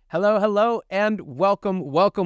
Hello, hello, and welcome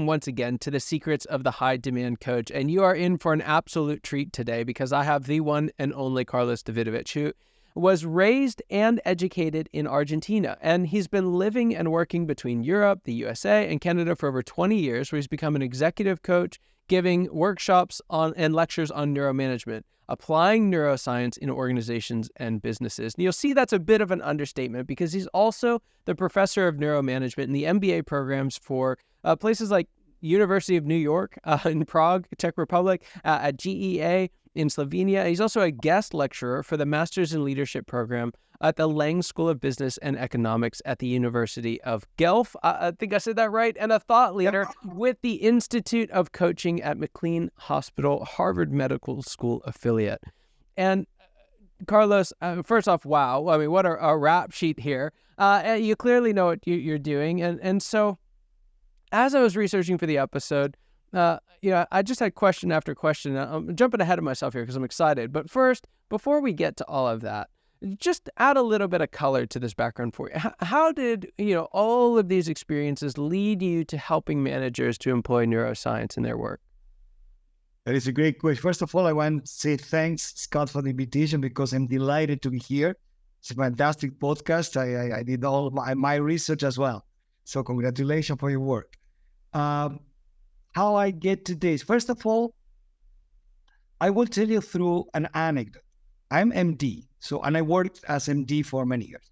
once again to the Secrets of the High Demand Coach. And you are in for an absolute treat today because I have the one and only Carlos Davidovich, who was raised and educated in Argentina. And he's been living and working between Europe, the USA, and Canada for over 20 years, where he's become an executive coach, giving workshops on and lectures on neuromanagement, applying neuroscience in organizations and businesses. And you'll see that's a bit of an understatement because he's also the professor of neuromanagement in the MBA programs for places like University of New York in Prague, Czech Republic, at GEA in Slovenia. He's also a guest lecturer for the Masters in Leadership program at the Lang School of Business and Economics at the University of Guelph. I think I said that right. And a thought leader with the Institute of Coaching at McLean Hospital, Harvard Medical School affiliate. And Carlos, first off, wow. I mean, what a rap sheet here. You clearly know what you're doing. And so as I was researching for the episode, I just had question after question. I'm jumping ahead of myself here because I'm excited. But first, before we get to all of that, just add a little bit of color to this background for you. How did, all of these experiences lead you to helping managers to employ neuroscience in their work? That is a great question. First of all, I want to say thanks, Scott, for the invitation because I'm delighted to be here. It's a fantastic podcast. I did all my research as well. So congratulations for your work. How I get to this? First of all, I will tell you through an anecdote. I'm MD, and I worked as MD for many years.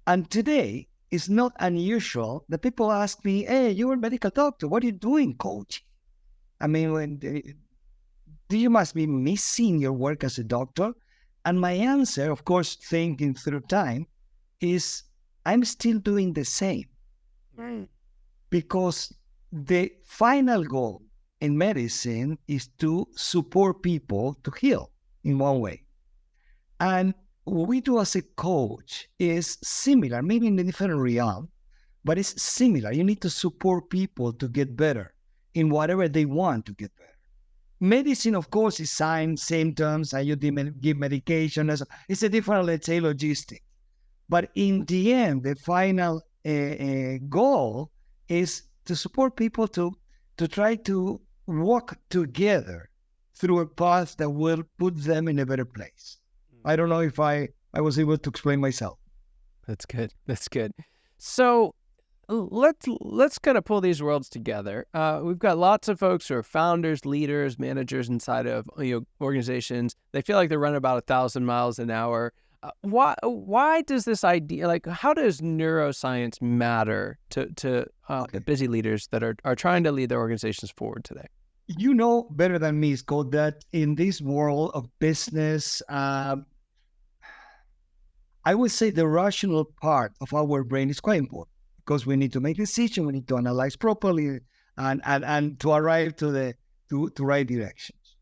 And today, it's not unusual that people ask me, hey, you're a medical doctor. What are you doing, coach? I mean, you must be missing your work as a doctor. And my answer, of course, thinking through time, is I'm still doing the same. Right. Because the final goal in medicine is to support people to heal in one way. And what we do as a coach is similar, maybe in a different realm, but it's similar. You need to support people to get better in whatever they want to get better. Medicine, of course, is signs, symptoms, and you give medication. It's a different, let's say, logistic. But in the end, the final goal is to support people to try to walk together through a path that will put them in a better place. I don't know if I was able to explain myself. That's good. So let's kind of pull these worlds together. We've got lots of folks who are founders, leaders, managers inside of organizations. They feel like they're running about 1,000 miles an hour. Why does this idea, how does neuroscience matter to busy leaders that are trying to lead their organizations forward today? You know better than me, Scott, that in this world of business, I would say the rational part of our brain is quite important because we need to make decisions, we need to analyze properly, and to arrive to the right directions.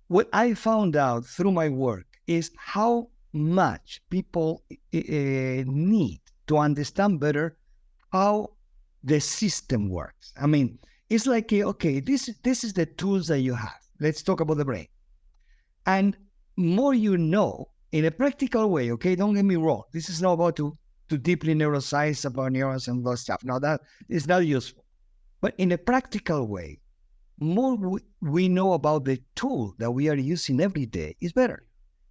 What I found out through my work is how much people need to understand better how the system works. I mean, it's like, okay, this is the tools that you have. Let's talk about the brain. And more you know, in a practical way, okay, don't get me wrong. This is not about to deeply neuroscience about neurons and those stuff. Now, that is not useful. But in a practical way, more we know about the tool that we are using every day is better.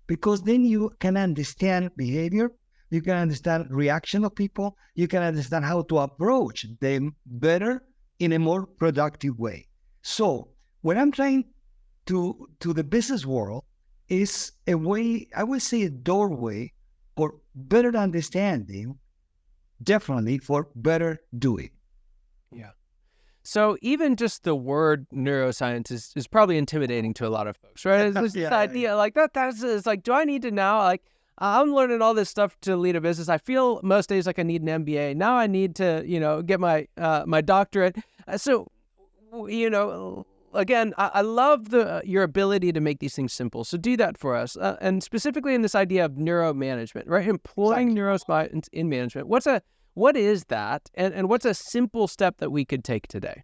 Because then you can understand behavior, you can understand reaction of people, you can understand how to approach them better in a more productive way. So what I'm trying to the business world is a way, I would say a doorway for better understanding, definitely for better doing. Yeah. So even just the word neuroscience is probably intimidating to a lot of folks, right? It's this idea like that's like, do I need to now, I'm learning all this stuff to lead a business. I feel most days like I need an MBA. Now I need to, get my doctorate. So, again, I love your ability to make these things simple. So do that for us. And specifically in this idea of neuromanagement, right? Employing neuroscience in management. What is that? And what's a simple step that we could take today?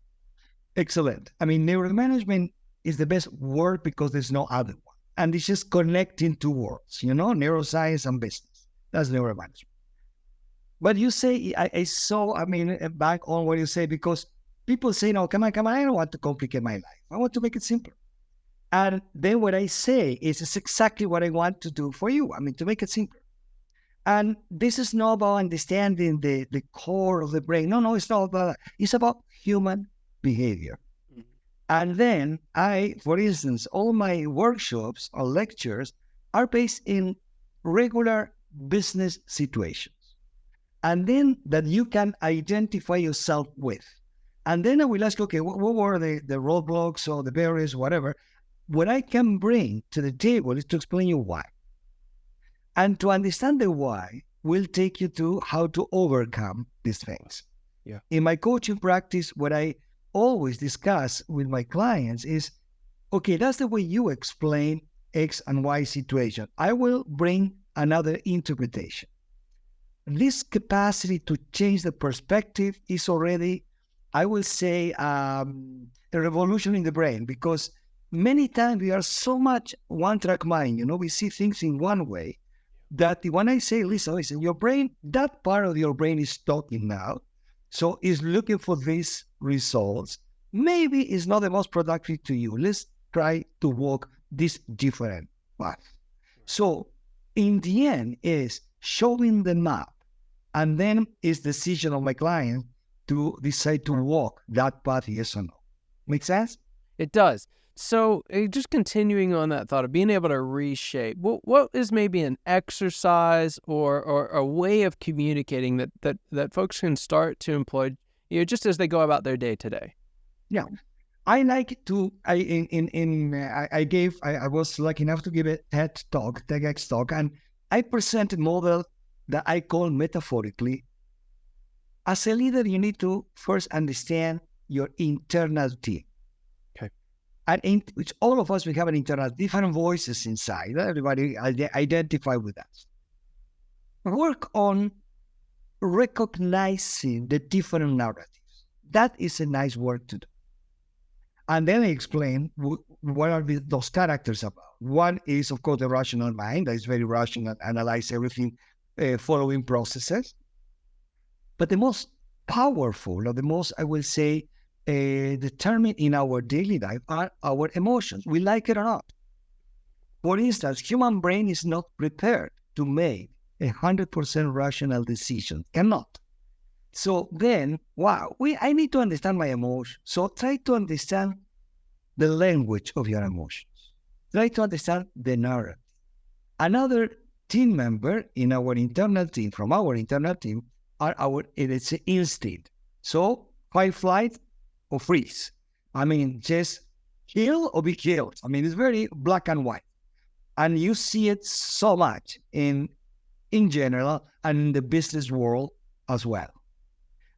Excellent. I mean, neuromanagement is the best word because there's no other one. And it's just connecting two worlds, neuroscience and business. That's neuromanagement. But you say, I saw, I mean, back on what you say, because people say, no, come on, I don't want to complicate my life. I want to make it simple. And then what I say is it's exactly what I want to do for you. I mean, to make it simple. And this is not about understanding the core of the brain. No, it's not about that. It's about human behavior. Mm-hmm. And then for instance, all my workshops or lectures are based in regular business situations. And then that you can identify yourself with. And then I will ask, okay, what were the roadblocks or the barriers, whatever? What I can bring to the table is to explain you why. And to understand the why will take you to how to overcome these things. Yeah. In my coaching practice, what I always discuss with my clients is, okay, that's the way you explain X and Y situation. I will bring another interpretation. This capacity to change the perspective is already, I will say, a revolution in the brain, because many times we are so much one-track mind, we see things in one way, that when I say, listen, your brain, that part of your brain is talking now, so is looking for these results. Maybe it's not the most productive to you. Let's try to walk this different path. So in the end is showing the map, and then it's decision of my client to decide to walk that path, yes or no. Make sense? It does. So just continuing on that thought of being able to reshape, what is maybe an exercise or a way of communicating that folks can start to employ, just as they go about their day to day? Yeah, I like to. I was lucky enough to give a TEDx talk, and I present a model that I call metaphorically. As a leader, you need to first understand your internal team. And in which all of us, we have an internal, different voices inside. Everybody identify with us. Work on recognizing the different narratives. That is a nice work to do. And then I explain what are those characters about. One is, of course, the rational mind. That is very rational, analyze everything, following processes. But the most powerful, or the most, I will say, determined in our daily life are our emotions. We like it or not. For instance, human brain is not prepared to make 100% rational decision. Cannot. So then, I need to understand my emotions. So try to understand the language of your emotions. Try to understand the narrative. Another team member in our internal team, from our internal team, are it's an instinct. So fight, flight, or freeze. I mean, just kill or be killed. I mean, it's very black and white. And you see it so much in general and in the business world as well.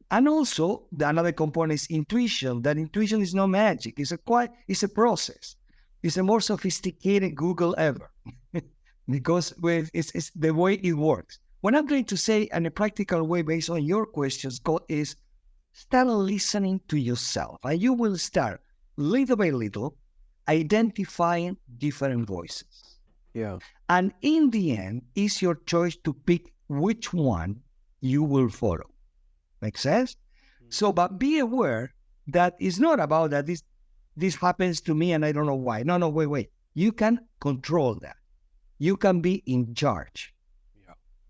And also, another component is intuition. That intuition is no magic. It's a process. It's a more sophisticated Google ever. Because it's the way it works. What I'm trying to say in a practical way based on your questions, is start listening to yourself, and you will start little by little identifying different voices. Yeah. And in the end, it's your choice to pick which one you will follow. Make sense? Mm-hmm. So, but be aware that it's not about that this happens to me and I don't know why. No, wait. You can control that. You can be in charge.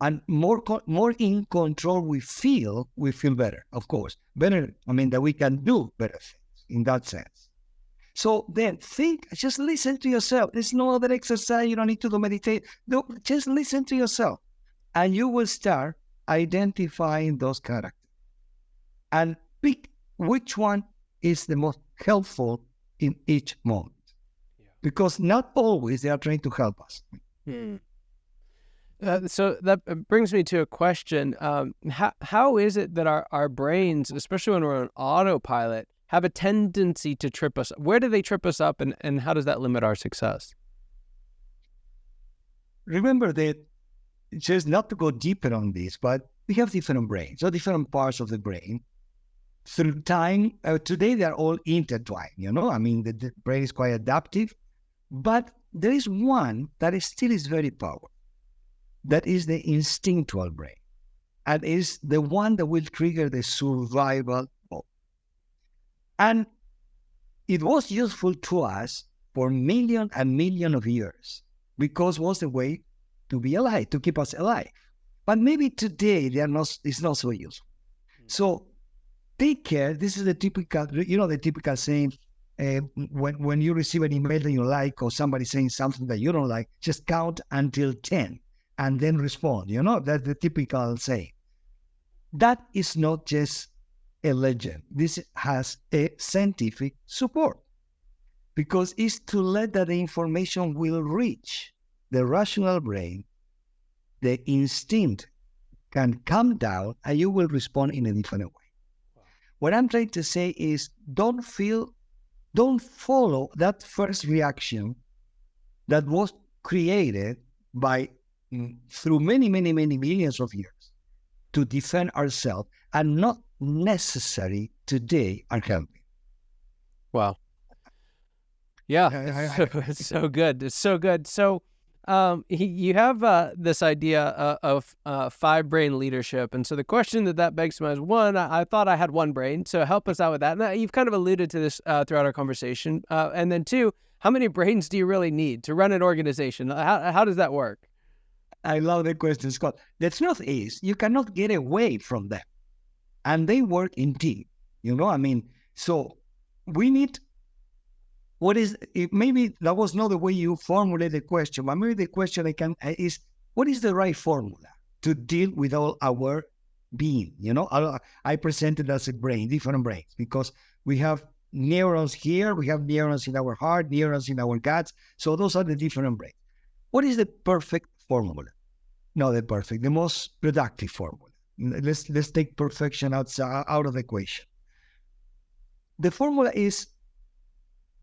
And more in control we feel better, of course. Better, that we can do better things in that sense. So then just listen to yourself. There's no other exercise. You don't need to do meditate. No, just listen to yourself. And you will start identifying those characters. And pick which one is the most helpful in each moment. Yeah. Because not always they are trying to help us. So that brings me to a question. How is it that our brains, especially when we're on autopilot, have a tendency to trip us? Where do they trip us up, and how does that limit our success? Remember that, just not to go deeper on this, but we have different brains, so different parts of the brain. Through time, today they are all intertwined, the brain is quite adaptive, but there is one that still is very powerful. That is the instinctual brain. and is the one that will trigger the survival mode. And it was useful to us for millions and millions of years because it was the way to be alive, to keep us alive. But maybe today it's not so useful. So take care. This is the typical saying, when you receive an email that you like or somebody saying something that you don't like, just count until 10 and then respond. That's the typical saying. That is not just a legend. This has a scientific support because it's to let that the information will reach the rational brain, the instinct can come down and you will respond in a different way. Wow. What I'm trying to say is don't follow that first reaction that was created through many, many, many millions of years to defend ourselves and not necessary today are helping. Wow. Yeah, it's so good. It's so good. So you have this idea of 5-brain leadership. And so the question that begs to mind is, one, I thought I had one brain, so help us out with that. And you've kind of alluded to this throughout our conversation. And then two, how many brains do you really need to run an organization? How does that work? I love the question, Scott. The truth is, you cannot get away from them. And they work in team. So we need... maybe that was not the way you formulate the question, but maybe the question is, what is the right formula to deal with all our being? I presented as a brain, different brains, because we have neurons here, we have neurons in our heart, neurons in our guts. So those are the different brains. What is the perfect formula? Not the perfect, the most productive formula. Let's take perfection out of the equation. The formula is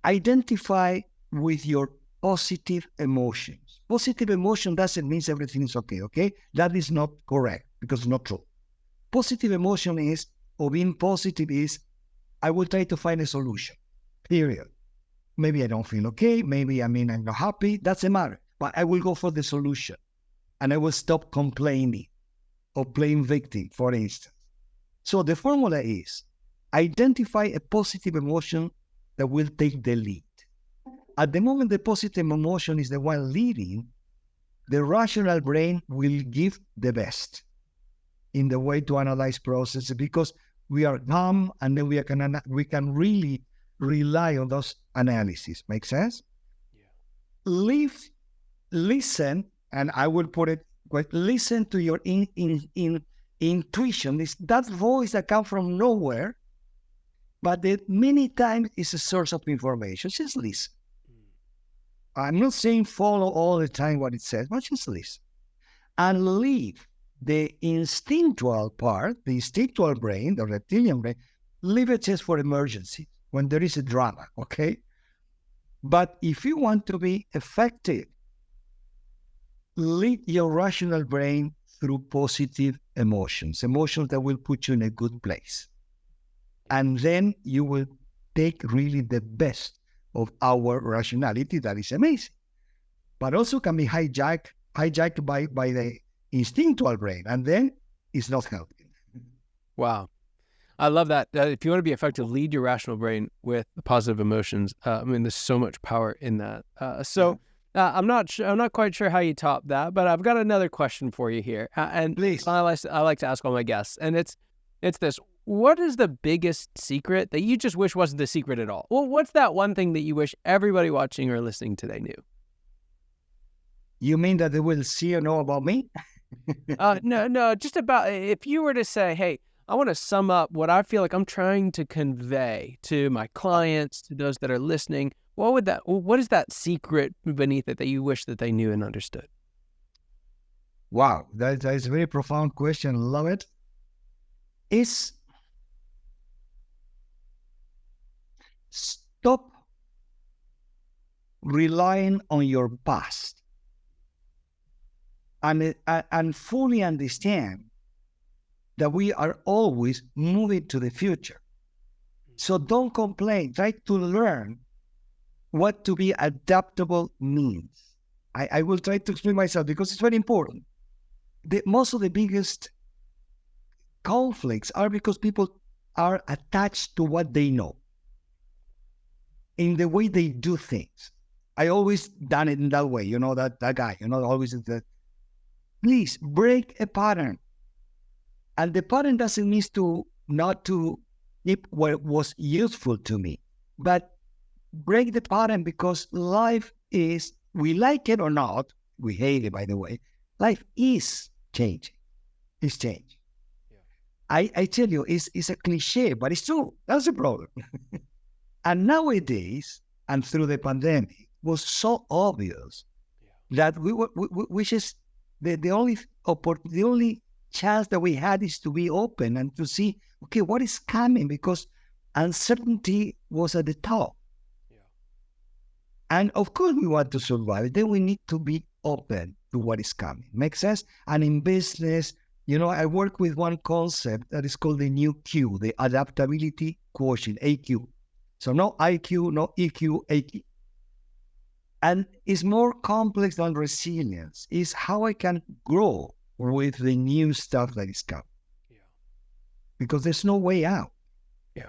identify with your positive emotions. Positive emotion doesn't mean everything is okay? That is not correct because it's not true. Positive emotion is, or being positive is, I will try to find a solution, period. Maybe I don't feel okay, maybe I'm not happy, doesn't matter. But I will go for the solution and I will stop complaining or playing victim, for instance. So the formula is identify a positive emotion that will take the lead. At the moment the positive emotion is the one leading, the rational brain will give the best in the way to analyze processes because we are calm and then we can really rely on those analyses. Make sense? Yeah. Listen, and I will put it, listen to your intuition. It's that voice that comes from nowhere, but that many times is a source of information. Just listen. I'm not saying follow all the time what it says, but just listen. And leave the instinctual part, the instinctual brain, the reptilian brain, leave it just for emergency, when there is a drama, okay? But if you want to be effective, lead your rational brain through positive emotions that will put you in a good place. And then you will take really the best of our rationality that is amazing, but also can be hijacked by the instinctual brain, and then it's not helping. Wow. I love that. If you want to be effective, lead your rational brain with positive emotions. There's so much power in that. I'm not quite sure how you top that, but I've got another question for you here. And please, I like to ask all my guests, and it's this: what is the biggest secret that you just wish wasn't the secret at all? Well, what's that one thing that you wish everybody watching or listening today knew? You mean that they will see or know about me? No, just about, if you were to say, hey, I want to sum up what I feel like I'm trying to convey to my clients, to those that are listening, what is that secret beneath it that you wish that they knew and understood? Wow, that is a very profound question. Love it. It's stop relying on your past and fully understand that we are always moving to the future. So don't complain. Try to learn what to be adaptable means. I will try to explain myself because it's very important. Most of the biggest conflicts are because people are attached to what they know in the way they do things. I always done it in that way. You know, that guy, always is that. Please break a pattern. And the pattern doesn't mean not to keep what was useful to me, but break the pattern, because life is, we like it or not, we hate it, by the way, life is changing. It's change. Yeah. I tell you, it's a cliche, but it's true. That's the problem. And nowadays, and through the pandemic, it was so obvious that we just, the only chance that we had is to be open and to see, okay, what is coming? Because uncertainty was at the top. Yeah. And of course we want to survive. Then we need to be open to what is coming. Make sense? And in business, I work with one concept that is called the new Q, the adaptability quotient, AQ. So no IQ, no EQ, AQ. And it's more complex than resilience. It's how I can grow with the new stuff that is coming. Yeah. Because there's no way out. Yeah.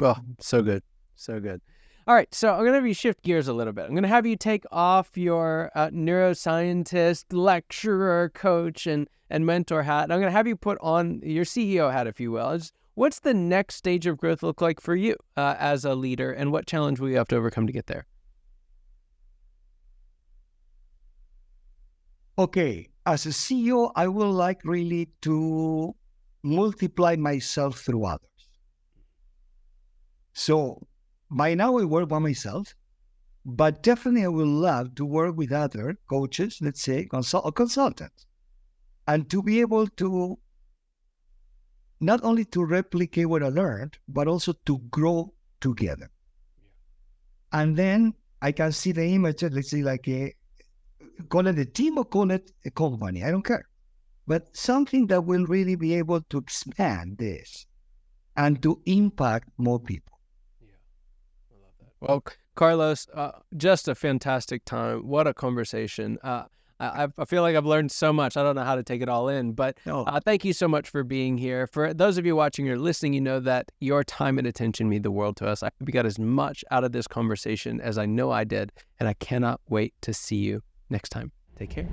Well, so good. So good. All right. So I'm going to have you shift gears a little bit. I'm going to have you take off your neuroscientist, lecturer, coach, and mentor hat. And I'm going to have you put on your CEO hat, if you will. What's the next stage of growth look like for you as a leader, and what challenge will you have to overcome to get there? Okay, as a CEO, I would like really to multiply myself through others. So by now I work by myself, but definitely I would love to work with other coaches, let's say consultants, and to be able to not only to replicate what I learned, but also to grow together. Yeah. And then I can see the image, let's say call it a team or call it a company, I don't care. But something that will really be able to expand this and to impact more people. Yeah, I love that. Well, Carlos, just a fantastic time. What a conversation. I feel like I've learned so much. I don't know how to take it all in, but thank you so much for being here. For those of you watching or listening, you know that your time and attention mean the world to us. I hope you got as much out of this conversation as I know I did, and I cannot wait to see you next time. Take care.